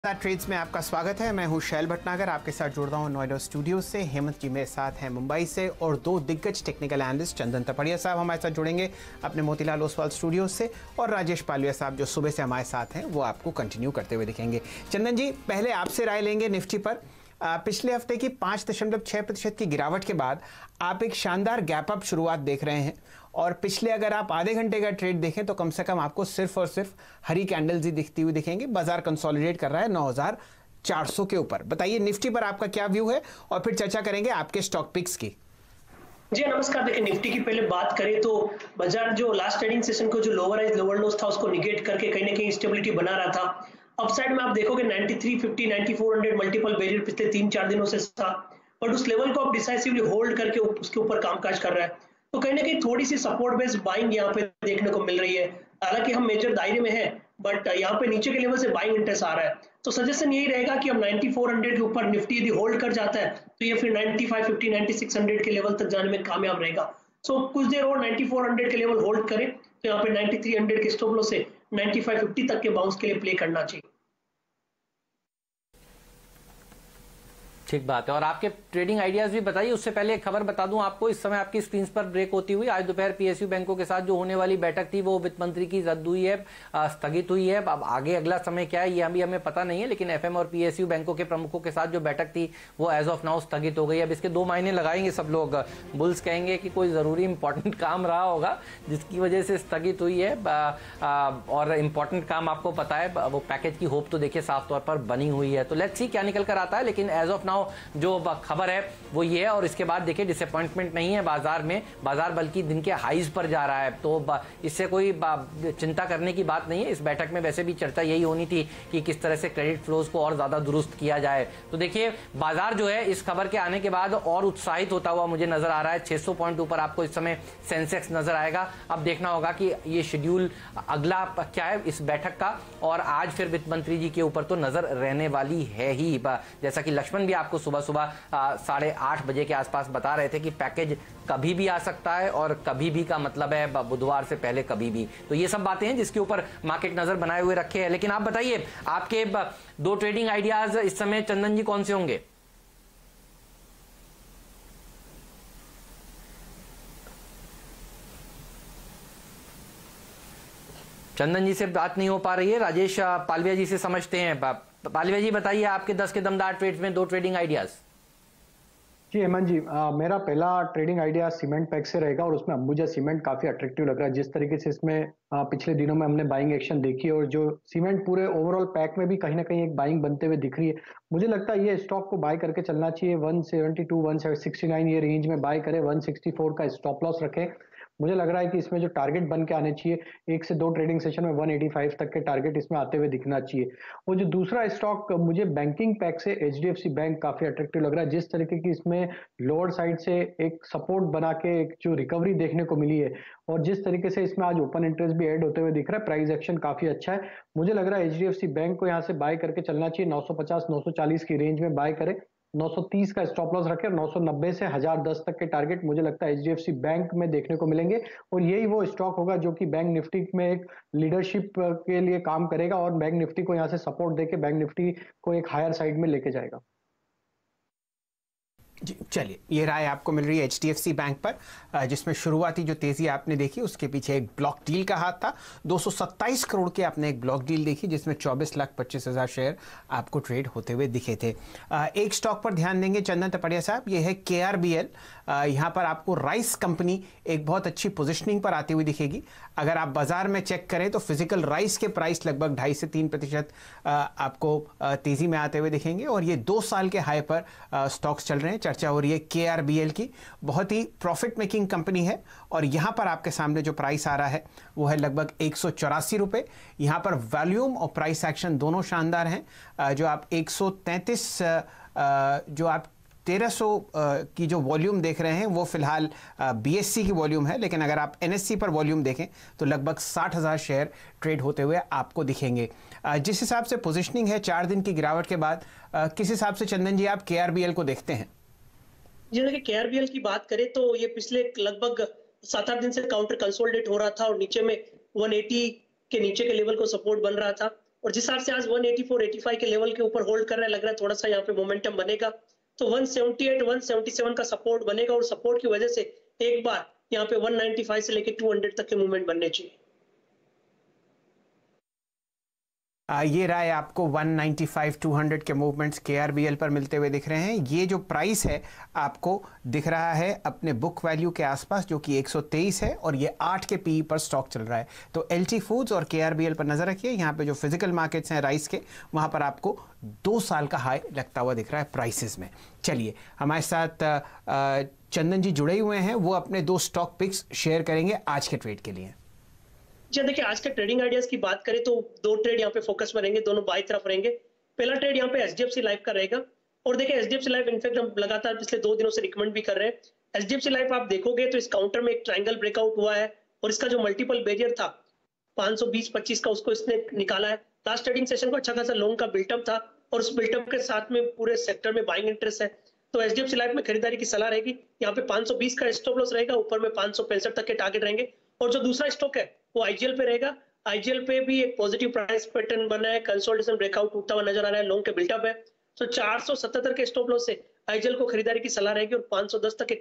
Trades में आपका स्वागत है। मैं हूं शैल भटनागर, आपके साथ जुड़ रहा हूं नोएडा स्टूडियो से। हेमंत जी मेरे साथ हैं मुंबई से और दो दिग्गज टेक्निकल एनालिस्ट चंदन तपड़िया साहब हमारे साथ जुड़ेंगे अपने मोतीलाल ओसवाल स्टूडियो से, और राजेश पालविया साहब जो सुबह से हमारे साथ हैं वो आपको कंटिन्यू करते हुए दिखेंगे। चंदन जी, पहले आपसे राय लेंगे निफ्टी पर। पिछले हफ्ते की 5.6% की गिरावट के बाद आप एक शानदार गैप अप शुरुआत देख रहे हैं, और पिछले अगर आप आधे घंटे का ट्रेड देखें तो कम से कम आपको सिर्फ और सिर्फ हरी कैंडल्स ही दिखती हुई दिखेंगी। बाजार कंसोलिडेट कर रहा है 9,400 के ऊपर। बताइए निफ्टी पर आपका क्या व्यू है, और फिर चर्चा करेंगे आपके स्टॉक पिक्स की। जी नमस्कार। देखिए, निफ्टी की पहले बात करें तो बाजार जो लास्ट ट्रेडिंग सेशन को जो लोअर लोज था उसको निगेट करके कहीं ना कहीं स्टेबिलिटी बना रहा था। अपसाइड में आप देखोगे 9350 9400 मल्टीपल बैरियर पिछले 3-4 दिनों से था, बट उस लेवल को आप डिसाइसिवली होल्ड करके उसके ऊपर कामकाज कर रहा है। तो कहीं ना कहीं थोड़ी सी सपोर्ट बेस्ड बाइंग यहाँ पे देखने को मिल रही है। हालांकि हम मेजर दायरे में है, बट यहाँ पे नीचे के लेवल से बाइंग इंटरेस्ट आ रहा है। तो सजेशन यही रहेगा कि अब 9400 के ऊपर निफ्टी यदि होल्ड कर जाता है तो ये फिर 9550 9600 के लेवल तक जाने में कामयाब रहेगा। सो कुछ देर और 9400 के लेवल होल्ड करें तो यहाँ पे 9300 के स्टॉप लॉस से 9550 तक के बाउंस के लिए प्ले करना चाहिए। ठीक बात है। और आपके ट्रेडिंग आइडियाज भी बताइए। उससे पहले एक खबर बता दूं आपको, इस समय आपकी स्क्रीन पर ब्रेक होती हुई आज दोपहर पीएसयू बैंकों के साथ जो होने वाली बैठक थी वो वित्त मंत्री की रद्द हुई है, स्थगित हुई है। अब आगे अगला समय क्या है ये अभी हमें पता नहीं है, लेकिन एफएम और पीएसयू बैंकों के प्रमुखों के साथ जो बैठक थी वो एज ऑफ नाउ स्थगित हो गई। अब इसके 2 मायने लगाएंगे सब लोग। बुल्स कहेंगे कि कोई जरूरी इंपॉर्टेंट काम रहा होगा जिसकी वजह से स्थगित हुई है, और इंपॉर्टेंट काम आपको पता है वो पैकेज की होप तो देखिए साफ तौर पर बनी हुई है। तो लेट्स सी क्या निकल कर आता है, लेकिन एज ऑफ नाउ जो खबर है वो ये है। और इसके बाद देखिए डिसअपॉइंटमेंट नहीं है बाजार में, बाजार बल्कि दिन के हाईज पर जा रहा है। तो इससे कोई चिंता करने की बात नहीं है। इस बैठक में वैसे भी चर्चा यही होनी थी कि किस तरह से क्रेडिट फ्लोज को और ज्यादा दुरुस्त किया जाए। तो देखिए बाजार जो है इस खबर के आने के बाद और उत्साहित होता हुआ मुझे नजर आ रहा है। 600 पॉइंट ऊपर आपको इस समय सेंसेक्स नजर आएगा। अब देखना होगा कि ये शेड्यूल अगला क्या है इस बैठक का, और आज फिर वित्त मंत्री जी के ऊपर तो नजर रहने वाली है ही। जैसा कि लक्ष्मण भी आपको सुबह सुबह 8:30 बजे के आसपास बता रहे थे कि पैकेज कभी भी आ सकता है, और कभी भी का मतलब है बुधवार से पहले कभी भी। तो ये सब बातें हैं जिसके ऊपर मार्केट नजर बनाए हुए रखे है। लेकिन आप बताइए आपके 2 ट्रेडिंग आइडियाज इस समय चंदन जी कौन से होंगे? चंदन जी से बात नहीं हो पा रही है। राजेश पालविया जी से समझते हैं। पालविया जी बताइए आपके 10 के दमदार ट्रेड्स में 2 ट्रेडिंग आइडियाज। जी हेमंत जी, मेरा पहला ट्रेडिंग आइडिया सीमेंट पैक से रहेगा, और उसमें अंबुजा सीमेंट काफी अट्रैक्टिव लग रहा है। जिस तरीके से इसमें पिछले दिनों में हमने बाइंग एक्शन देखी है, और जो सीमेंट पूरे ओवरऑल पैक में भी कहीं ना कहीं एक बाइंग बनते हुए दिख रही है। मुझे लगता है ये स्टॉक को बाय करके चलना चाहिए। 172 169 ये रेंज में बाय करे, 164 का स्टॉप लॉस रखें। मुझे लग रहा है कि इसमें जो टारगेट बन के आने चाहिए 1 से 2 ट्रेडिंग सेशन में 185 तक के टारगेट इसमें आते हुए दिखना चाहिए। और जो दूसरा स्टॉक मुझे बैंकिंग पैक से एचडीएफसी बैंक काफी अट्रैक्टिव लग रहा है। जिस तरीके की इसमें लोअर साइड से एक सपोर्ट बना के एक जो रिकवरी देखने को मिली है, और जिस तरीके से इसमें आज ओपन इंटरेस्ट भी ऐड होते हुए दिख रहा है, प्राइस एक्शन काफी अच्छा है। मुझे लग रहा है एचडीएफसी बैंक को यहाँ से बाय करके चलना चाहिए। 950 940 की रेंज में बाय करे, 930 का स्टॉप लॉस रखे, और 990 से 1010 तक के टारगेट मुझे लगता है एचडीएफसी बैंक में देखने को मिलेंगे। और यही वो स्टॉक होगा जो कि बैंक निफ्टी में एक लीडरशिप के लिए काम करेगा, और बैंक निफ्टी को यहाँ से सपोर्ट देके बैंक निफ्टी को एक हायर साइड में लेके जाएगा। जी चलिए, ये राय आपको मिल रही है एचडीएफसी बैंक पर, जिसमें शुरुआती जो तेजी आपने देखी उसके पीछे एक ब्लॉक डील का हाथ था। 227 करोड़ के आपने एक ब्लॉक डील देखी जिसमें 24,25,000 शेयर आपको ट्रेड होते हुए दिखे थे। एक स्टॉक पर ध्यान देंगे चंदन तपड़िया साहब, ये है केआरबीएल। यहाँ पर आपको राइस कंपनी एक बहुत अच्छी पोजिशनिंग पर आती हुई दिखेगी। अगर आप बाजार में चेक करें तो फिजिकल राइस के प्राइस लगभग 2.5 से 3% आपको तेजी में आते हुए दिखेंगे, और ये 2 साल के हाई पर स्टॉक्स चल रहे हैं। चर्चा हो रही है केआरबीएल की, बहुत ही प्रॉफिट मेकिंग कंपनी है, और यहां पर आपके सामने जो प्राइस आ रहा है वो है लगभग 184 रुपए। यहां पर वॉल्यूम और प्राइस एक्शन दोनों शानदार हैं। जो आप 133 जो आप 1300 की जो वॉल्यूम देख रहे हैं वो फिलहाल बीएससी की वॉल्यूम है, लेकिन अगर आप एनएससी पर वॉल्यूम देखें तो लगभग 60,000 शेयर ट्रेड होते हुए आपको दिखेंगे। जिस हिसाब से पोजीशनिंग है 4 दिन की गिरावट के बाद, किस हिसाब से चंदन जी आप केआरबीएल को देखते हैं? जी देखिए, केआरबीएल की बात करें तो ये पिछले लगभग 7-8 दिन से काउंटर कंसोलिडेट हो रहा था, और नीचे में 180 के नीचे के लेवल को सपोर्ट बन रहा था। और जिस हिसाब से आज 184 85 के लेवल के ऊपर होल्ड कर रहा है, लग रहा है थोड़ा सा यहाँ पे मोमेंटम बनेगा। तो 178 177 का सपोर्ट बनेगा और सपोर्ट की वजह से एक बार यहाँ पे 195 से लेके 200 तक के मूवमेंट बनने चाहिए। ये राय आपको 195 200 के मूवमेंट्स केआरबीएल पर मिलते हुए दिख रहे हैं। ये जो प्राइस है आपको दिख रहा है अपने बुक वैल्यू के आसपास, जो कि 123 है, और ये 8 के पीई पर स्टॉक चल रहा है। तो एलटी फूड्स और केआरबीएल पर नजर रखिए। यहाँ पे जो फिजिकल मार्केट्स हैं राइस के, वहां पर आपको 2 साल का हाई लगता हुआ दिख रहा है प्राइसेस में। चलिए, हमारे साथ चंदन जी जुड़े हुए हैं, वो अपने 2 स्टॉक पिक्स शेयर करेंगे आज के ट्रेड के लिए। जी देखिए, आज के ट्रेडिंग आइडियाज की बात करें तो 2 ट्रेड यहाँ पे फोकस में रहेंगे, दोनों बाई तरफ रहेंगे। पहला ट्रेड यहाँ पे एचडीएफसी लाइफ का रहेगा। और देखिए, एचडीएफसी लाइफ इनफैक्ट हम लगातार पिछले 2 दिनों से रिकमेंड भी कर रहे हैं। एचडीएफसी लाइफ आप देखोगे तो इस काउंटर में एक ट्रायंगल ब्रेकआउट हुआ है और इसका जो मल्टीपल बैरियर था 520-25 का, उसको इसने निकाला है। लास्ट ट्रेडिंग सेशन को अच्छा खासा लॉन्ग का बिल्टअप था और उस बिल्टअप के साथ में पूरे सेक्टर में बाइंग इंटरेस्ट है। तो एचडीएफसी लाइफ में खरीदारी की सलाह रहेगी। यहाँ पे 520 का स्टॉप लॉस रहेगा, ऊपर में 565 तक के टारगेट रहेंगे। और जो दूसरा स्टॉक है वो आईजीएल पे रहेगा। आईजीएल पे भी एक पॉजिटिव प्राइस पैटर्न बना है, कंसोलिडेशन ब्रेकआउट टूटता हुआ नजर आ रहा है, लॉन्ग के बिल्टअप है। तो 477 के स्टॉप लॉस से आईजीएल को खरीदारी की सलाह रहेगी और 510 तक के